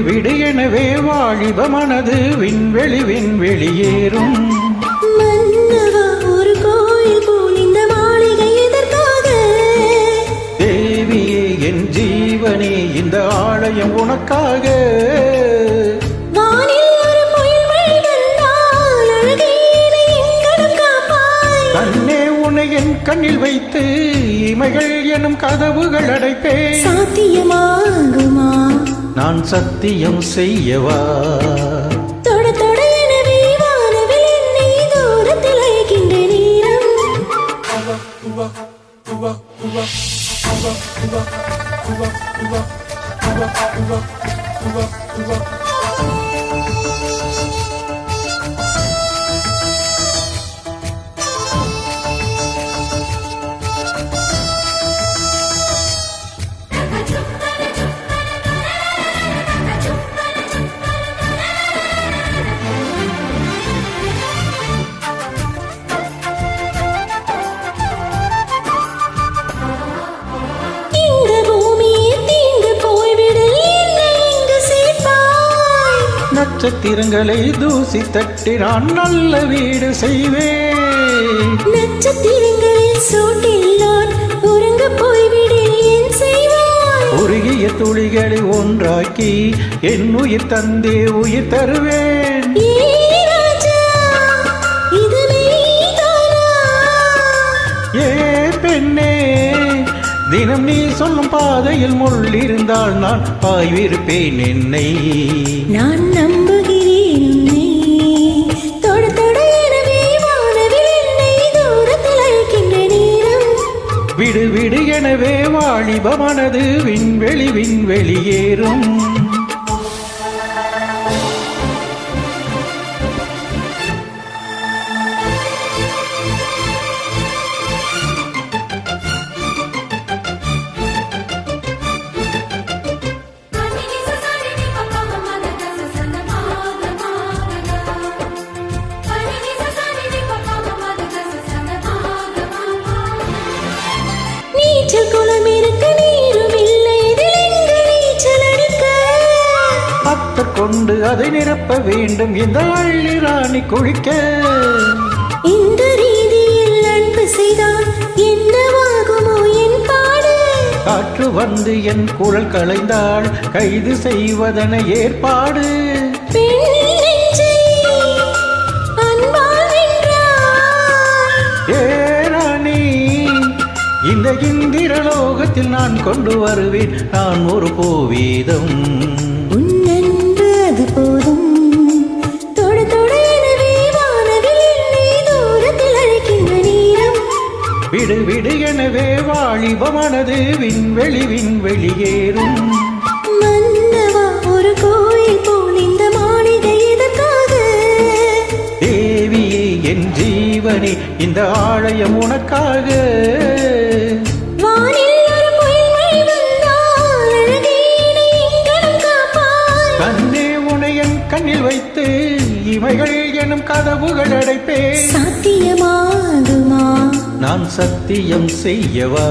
விடு எனவே வாலிப மனது விண்வெளி விண்வெளியேறும். மன்னவா ஒரு கோயில் போல் இந்த மாளிகை எதற்காக? தேவியே என் ஜீவனே இந்த ஆலயம் உனக்காக. வானில் ஒரு புயல் மழை வந்தால் அழகே என்னை எங்கனம் காப்பாய். கண்ணே உன்னை என் கண்ணில் வைத்து இமைகள் எனும் கதவுகள் அடைப்பேன். சாத்தியமாகுமா? நான் சத்தியம் செய்யவா? தொட தொட எனவே வானவில் என்னை தூரத்தில் அழைக்கின்ற நேரம். இந்த பூமியை தீண்டு போய்விடு, என்னை இங்கு சேர்ப்பாய். நட்சத்திரங்களை தூசி தட்டி நான் நல்ல வீடு செய்வேன். நட்சத்திரங்களில் சூட்டில் நான் உறங்க போய்விடு, என் செய்வாய். உருகிய துளிகளை ஒன்றாக்கி என் உயிர் தந்தே உயிர் தருவேன். ஏ ராஜா, இது நீதானா? ஏ பெண்ணே, தினம் நீ சொல்லும் பாதையில் முள் இருந்தால் நான் பாய்விருப்பேன் என்னை. நான் நம்புகிறேன் உன்னை. தொட தொட எனவே வானவில் என்னை தூரத்தில் அழைக்கின்ற நேரம். விடு விடு எனவே வாலிப மனது விண்வெளி விண்வெளியேறும். நீச்சல் குளம் இருக்க நீரும் இல்லை, இதில் எங்கு நீச்சல் அடிக்க? அத்தர் கொண்டு அதை நிரப்ப வேண்டும் இந்த அள்ளி ராணி குளிக்க. இந்த ரீதியில் அன்பு செய்தால் என்னவாகுமோ என் பாடு? காற்று வந்து என் குரல் களைந்தால் கைது செய்வதன ஏற்பாடு. பெண் நெஞ்சை அன்பால் வென்றாய். ஏ ராணி, இந்த இந்திரலோகத்தில் நான் கொண்டு வருவேன் நான் ஒரு போவீதம். உன் அன்பு அது போதும். தொட தொட எனவே வானவில் என்னை தூரத்தில் அழைக்கின்ற நேரம். விடு விடு எனவே வாலிப மனது விண்வெளி விண்வெளியேறும். மன்னவா ஒரு கோயில் போல் இந்த மாளிகை எதற்காக? தேவியே என் ஜீவனே இந்த ஆலயம் உனக்காக. வானில் ஒரு புயல் மழை வந்தால் அழகே என்னை எங்கனம் காப்பாய். கண்ணே உன்னை என் கண்ணில் வைத்து இமைகள் எனும் கதவுகள் அடைப்பேன். சாத்தியமாகுமா? நான் சத்தியம் செய்யவா?